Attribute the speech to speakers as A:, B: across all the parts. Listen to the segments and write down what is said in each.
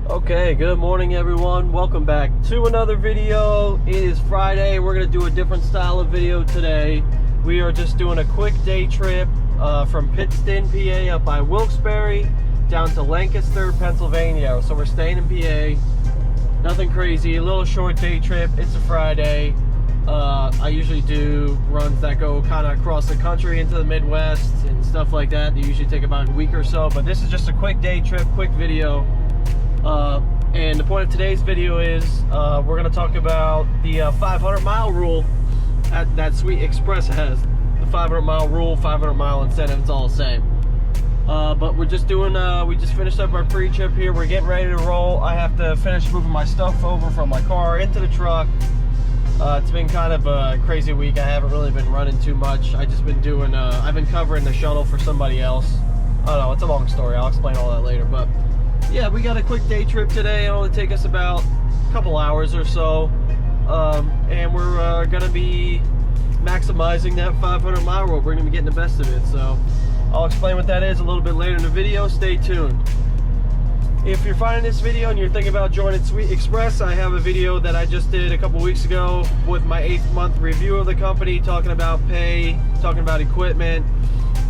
A: Okay, good morning everyone. Welcome back to another video. It is Friday. We're going to do a different style of video today. We are just doing a quick day trip from Pittston, PA up by Wilkes-Barre down to Lancaster, Pennsylvania. So we're staying in PA. Nothing crazy, a little short day trip. It's a Friday. I usually do runs that go kind of across the country into the Midwest and stuff like that. They usually take about a week or so, but this is just a quick day trip, quick video. And the point of today's video is we're going to talk about the 500-mile rule that Sweet Express has. The 500-mile rule, 500-mile incentive, it's all the same. But we're just doing, we just finished up our pre-trip here. We're getting ready to roll. I have to finish moving my stuff over from my car into the truck. It's been kind of a crazy week. I haven't really been running too much. I just been doing, I've been covering the shuttle for somebody else. I don't know, it's a long story. I'll explain all that later, but yeah, we got a quick day trip today. It'll only take us about a couple hours or so. And we're gonna be maximizing that 500-mile rule. We're gonna be getting the best of it. So I'll explain what that is a little bit later in the video. Stay tuned. If you're finding this video and you're thinking about joining Sweet Express, I have a video that I just did a couple weeks ago with my 8th month review of the company, talking about pay, talking about equipment,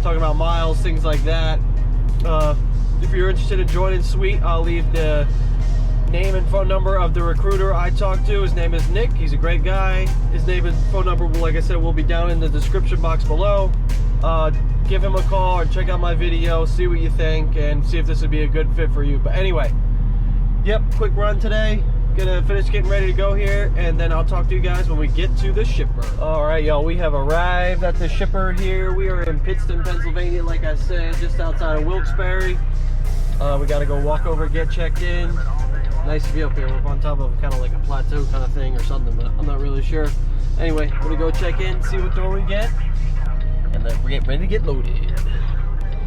A: talking about miles, things like that. If you're interested in joining Sweet, I'll leave the name and phone number of the recruiter I talked to. His name is Nick. He's a great guy. His name and phone number, like I said, will be down in the description box below. Give him a call or check out my video, see what you think, and see if this would be a good fit for you. But anyway, yep, quick run today. Gonna finish getting ready to go here, and then I'll talk to you guys when we get to the shipper. All right, y'all, we have arrived at the shipper here. We are in Pittston, Pennsylvania, like I said, just outside of Wilkes-Barre. We gotta go walk over, get checked in. Nice view up here. We're up on top of kind of like a plateau kind of thing or something, but I'm not really sure. Anyway, we're gonna go check in, see what door we get, and then we get ready to get loaded.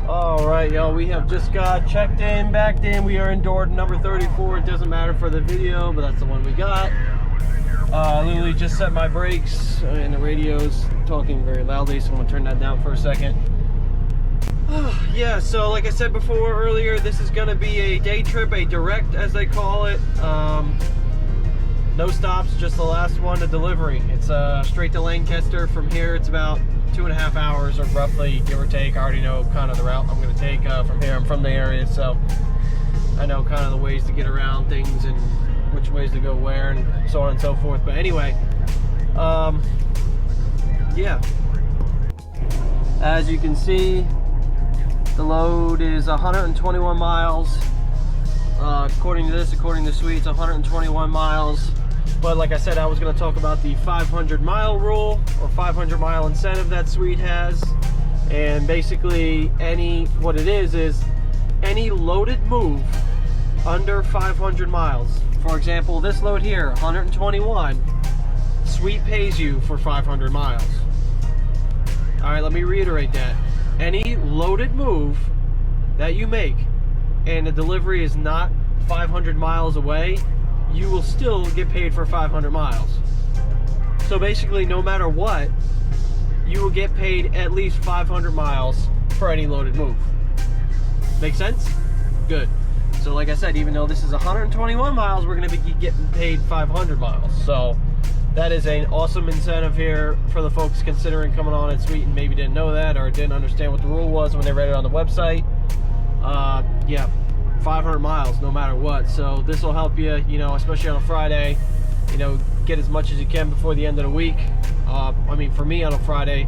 A: All right, y'all, we have just got checked in, backed in. We are in door number 34. It doesn't matter for the video, but that's the one we got. Literally just set my brakes, and the radio's talking very loudly, so I'm gonna turn that down for a second. Yeah, so like I said before earlier, this is gonna be a day trip, a direct as they call it. No stops, just the last one, the delivery. It's straight to Lancaster. From here it's about 2.5 hours, or roughly, give or take. I already know kind of the route I'm gonna take from here. I'm from the area, so I know kind of the ways to get around things and which ways to go where and so on and so forth. But anyway, yeah, as you can see, the load is 121 miles. According to this, according to Sweet, it's 121 miles. But like I said, I was going to talk about the 500-mile rule, or 500-mile incentive that Sweet has. And basically, what it is any loaded move under 500 miles. For example, this load here, 121, Sweet pays you for 500 miles. All right, let me reiterate that. Any loaded move that you make and the delivery is not 500 miles away, you will still get paid for 500 miles. So basically, no matter what, you will get paid at least 500 miles for any loaded move. Make sense? Good. So like I said, even though this is 121 miles, we're going to be getting paid 500 miles. So that is an awesome incentive here for the folks considering coming on at Sweet and maybe didn't know that or didn't understand what the rule was when they read it on the website. Yeah, 500 miles no matter what. So this will help you, you know, especially on a Friday, you know, get as much as you can before the end of the week. I mean, for me on a Friday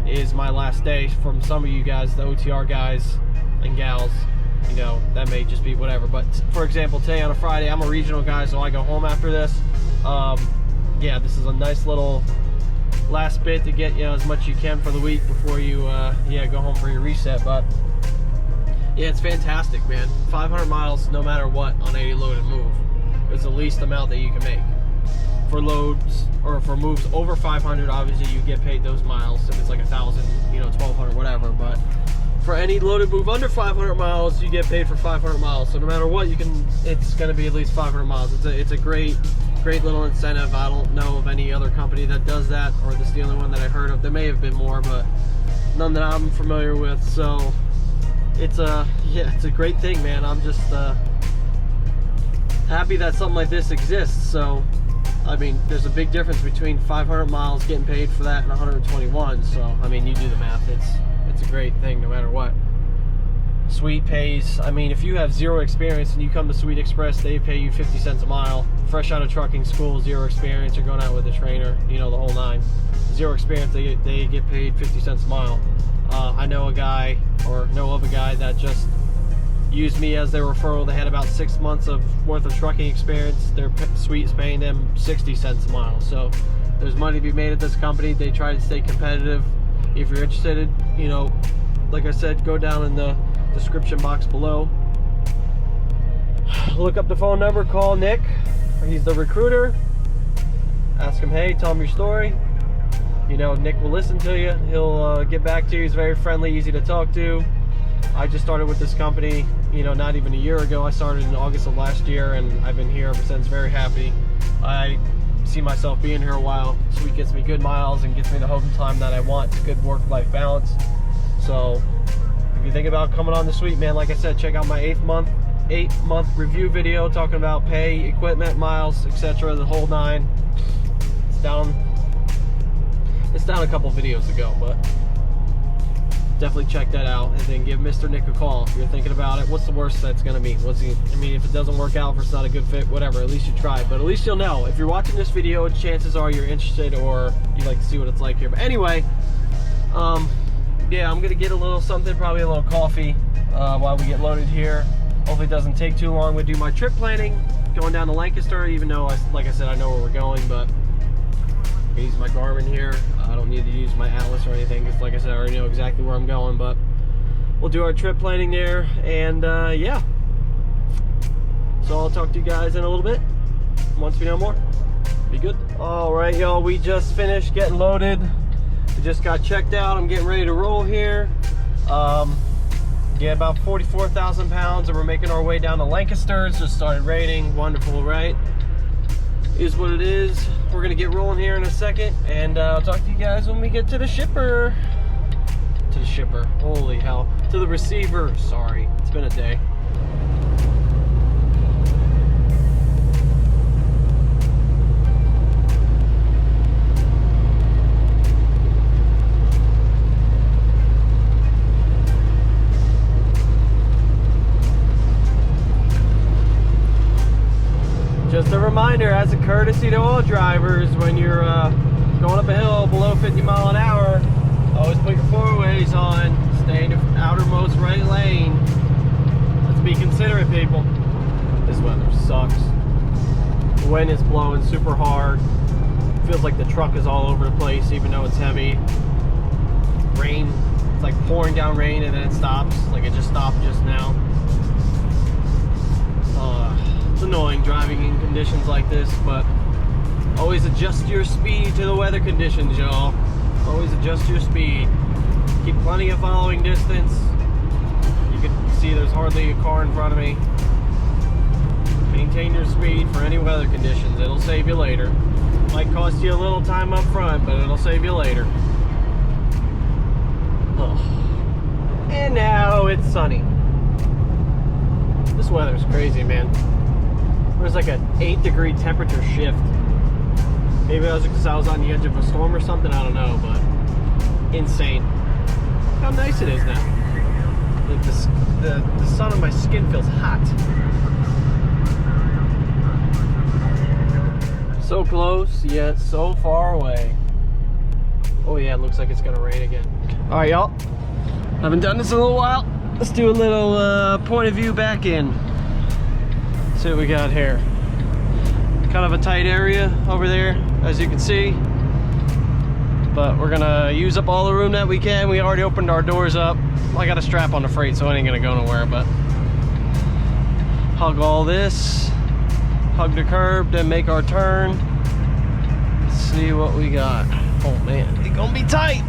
A: is my last day. From some of you guys, the OTR guys and gals, you know, that may just be whatever. But for example, today on a Friday, I'm a regional guy, so I go home after this. Yeah, this is a nice little last bit to get, you know, as much as you can for the week before you yeah, go home for your reset. But yeah, it's fantastic, man. 500 miles no matter what on any loaded move is the least amount that you can make. For loads or for moves over 500, obviously you get paid those miles. If it's like 1,000, you know, 1,200, whatever. But for any loaded move under 500 miles, you get paid for 500 miles. So no matter what, you can, it's going to be at least 500 miles. It's a great little incentive. I don't know of any other company that does that, or this is the only one that I heard of. There may have been more, but none that I'm familiar with. So it's a, yeah, it's a great thing, man. I'm just happy that something like this exists. So I mean, there's a big difference between 500 miles getting paid for that and 121. So I mean, you do the math. It's a great thing no matter what. Sweet pays, I mean, if you have zero experience and you come to Sweet Express, they pay you 50 cents a mile. Fresh out of trucking school, zero experience, you're going out with a trainer, you know, the whole nine. Zero experience, they get paid 50 cents a mile. I know a guy, or know of a guy that just used me as their referral. They had about 6 months worth of trucking experience. Their Sweet is paying them 60 cents a mile. So there's money to be made at this company. They try to stay competitive. If you're interested, you know, like I said, go down in the description box below. Look up the phone number, call Nick. He's the recruiter. Ask him, hey, tell him your story. You know, Nick will listen to you. He'll get back to you. He's very friendly, easy to talk to. I just started with this company, you know, not even a year ago. I started in August of last year, and I've been here ever since. Very happy. I see myself being here a while. Sweet gets me good miles and gets me the home time that I want. It's a good work-life balance. So if you think about coming on the Sweet, man, like I said, check out my 8-month review video talking about pay, equipment, miles, etc., the whole nine. It's down a couple videos ago, but definitely check that out, and then give Mr. Nick a call if you're thinking about it. What's the worst that's gonna be? I mean, if it doesn't work out, if it's not a good fit, whatever, at least you tried. But at least you'll know. If you're watching this video, chances are you're interested, or you like to see what it's like here. But anyway, yeah, I'm gonna get a little something, probably a little coffee while we get loaded here. Hopefully it doesn't take too long. We do my trip planning, going down to Lancaster, even though, like I said, I know where we're going, but I use my Garmin here. I don't need to use my Atlas or anything, because like I said, I already know exactly where I'm going, but we'll do our trip planning there, and yeah. So I'll talk to you guys in a little bit, once we know more. Be good. All right, y'all, we just finished getting loaded. We just got checked out. I'm getting ready to roll here. Yeah, about 44,000 pounds, and we're making our way down to Lancaster. It's just started raining. Wonderful, right? Is what it is. We're gonna get rolling here in a second, and I'll talk to you guys when we get to the shipper. To the shipper, holy hell. To the receiver, sorry. It's been a day. Just a reminder, as a courtesy to all drivers, when you're going up a hill below 50 mile an hour, always put your four-ways on, stay in the outermost right lane. Let's be considerate, people. This weather sucks. The wind is blowing super hard. Feels like the truck is all over the place, even though it's heavy. Rain, it's like pouring down rain, and then it stops. Like it just stopped just now. It's annoying driving in conditions like this, but always adjust your speed to the weather conditions, y'all. Always adjust your speed. Keep plenty of following distance. You can see there's hardly a car in front of me. Maintain your speed for any weather conditions. It'll save you later. Might cost you a little time up front, but it'll save you later. Oh. And now it's sunny. This weather's crazy, man. There's like an 8-degree temperature shift. Maybe that was because I was on the edge of a storm or something, I don't know, but insane. Look how nice it is now. Like the sun on my skin feels hot. So close, yet so far away. Oh yeah, it looks like it's gonna rain again. All right, y'all. Haven't done this in a little while. Let's do a little point of view back in. See what we got here. Kind of a tight area over there, as you can see. But we're gonna use up all the room that we can. We already opened our doors up. I got a strap on the freight, so it ain't gonna go nowhere, but hug all this, hug the curb, then make our turn. Let's see what we got. Oh man, it's gonna be tight.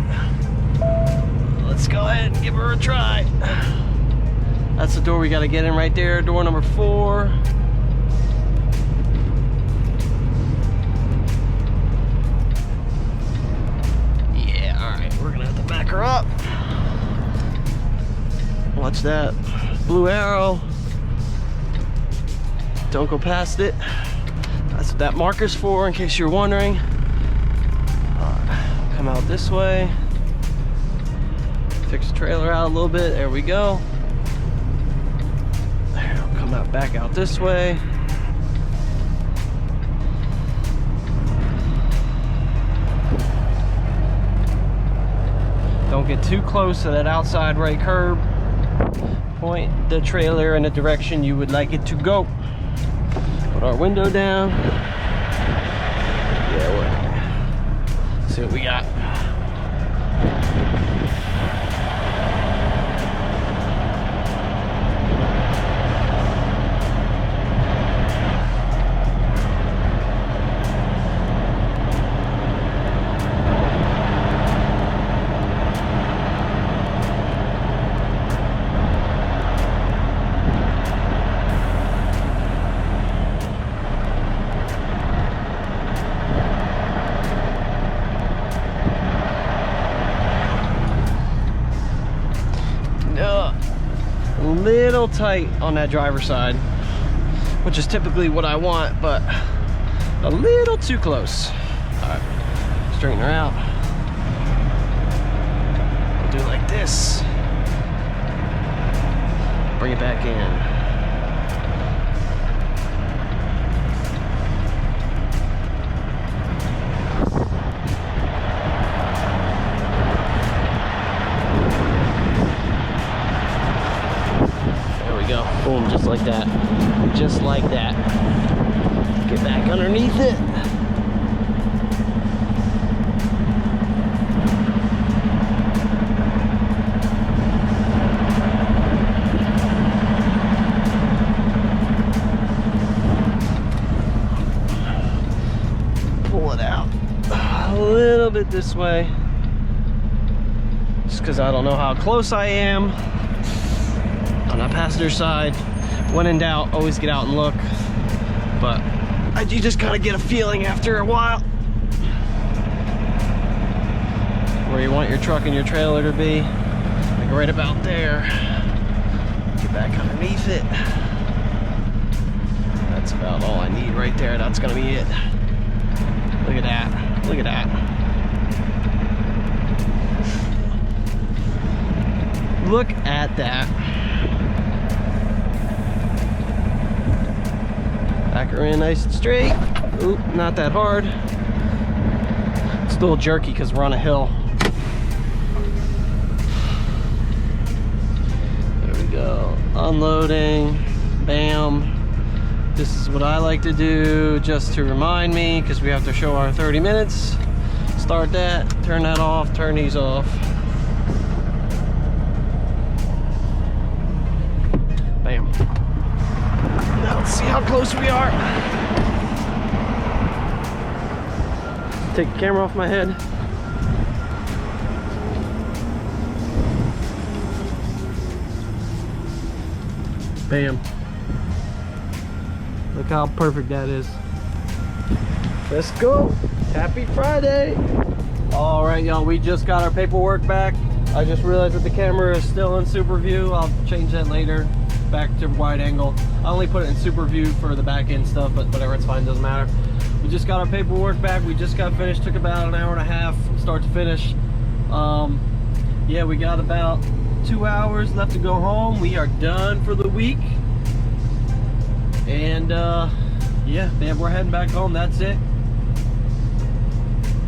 A: Let's go ahead and give her a try. That's the door we gotta get in right there, door number 4. Yeah, all right, we're gonna have to back her up. Watch that blue arrow. Don't go past it. That's what that marker's for, in case you're wondering. Come out this way. Fix the trailer out a little bit. There we go. I'll come out back out this way. Don't get too close to that outside right curb. Point the trailer in the direction you would like it to go. Put our window down. Yeah, let's see what we got. Little tight on that driver's side, which is typically what I want, but a little too close. All right, straighten her out. We'll do it like this. Bring it back in. Boom, just like that. Just like that. Get back underneath it. Pull it out a little bit this way. Just because I don't know how close I am. On the passenger side, when in doubt, always get out and look. But you just kind of get a feeling after a while where you want your truck and your trailer to be. Like right about there. Get back underneath it. That's about all I need right there. That's gonna be it. Look at that. Look at that. Look at that. Back her in nice and straight. Oop, not that hard. It's a little jerky because we're on a hill. There we go. Unloading. Bam. This is what I like to do just to remind me, because we have to show our 30 minutes. Start that, turn that off, turn these off. Bam. Now let's see how close we are. Take the camera off my head. Bam. Look how perfect that is. Let's go. Happy Friday. All right, y'all, we just got our paperwork back. I just realized that the camera is still in super view. I'll change that later back to wide angle. I only put it in super view for the back end stuff, but whatever, it's fine, doesn't matter. We just got our paperwork back. We just got finished. Took about an hour and a half start to finish. Yeah, we got about 2 hours left to go home. We are done for the week. And yeah, man, we're heading back home. That's it.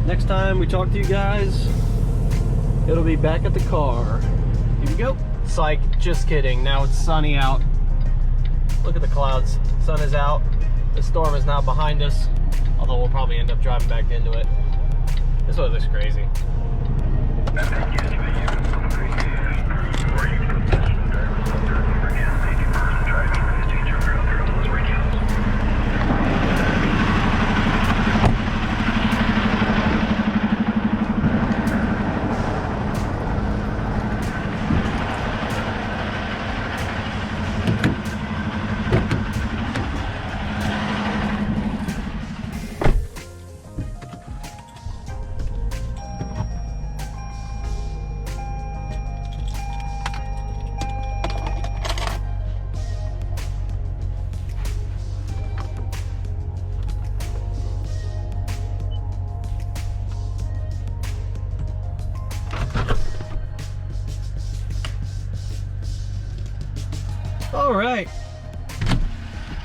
A: Next time we talk to you guys, it'll be back at the car. Here we go. Psych, just kidding. Now it's sunny out. Look at the clouds. Sun is out. The storm is now behind us. Although we'll probably end up driving back into it. This one looks crazy.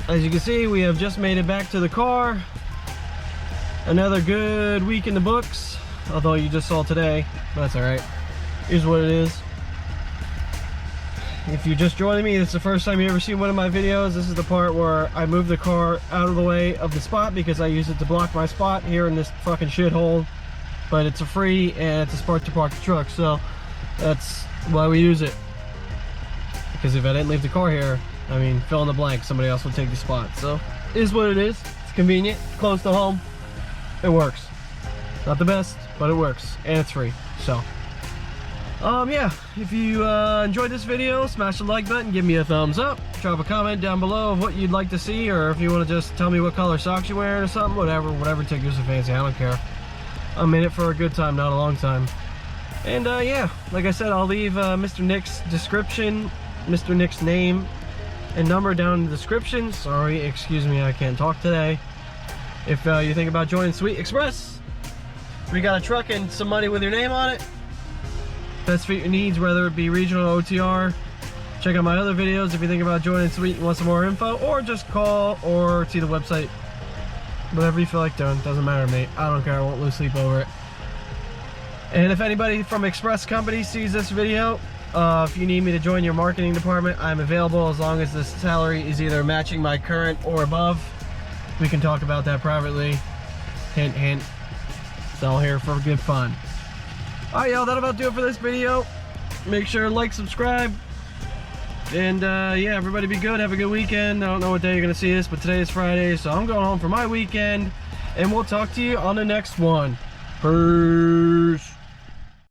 A: as you can see, we have just made it back to the car. Another good week in the books, although you just saw today. That's all right. Here's what it is. If you're just joining me, this is the first time you ever see one of my videos. This is the part where I move the car out of the way of the spot because I use it to block my spot here in this fucking shithole. But it's a free and it's a spot to park the truck, so that's why we use it. Because if I didn't leave the car here, I mean, fill in the blank, somebody else would take the spot. So it is what it is. It's convenient, close to home. It works. Not the best, but it works, and it's free. So yeah, if you enjoyed this video, smash the like button, give me a thumbs up, drop a comment down below of what you'd like to see, or if you want to just tell me what color socks you're wearing or something, whatever tickles your fancy. I don't care. I'm in it for a good time, not a long time. And yeah, like I said, I'll leave Mr. Nick's description, Mr. Nick's name and number down in the description. Sorry, excuse me, I can't talk today. If you think about joining Sweet Express, we got a truck and some money with your name on it. Best fit your needs, whether it be regional or OTR. Check out my other videos if you think about joining Sweet and want some more info, or just call or see the website. Whatever you feel like doing, doesn't matter to me. I don't care, I won't lose sleep over it. And if anybody from Express Company sees this video, if you need me to join your marketing department, I'm available as long as the salary is either matching my current or above. We can talk about that privately. Hint, hint. It's all here for good fun. Alright, y'all, that'll about do it for this video. Make sure to like, subscribe. And yeah, everybody be good. Have a good weekend. I don't know what day you're going to see this, but today is Friday, so I'm going home for my weekend. And we'll talk to you on the next one. Peace.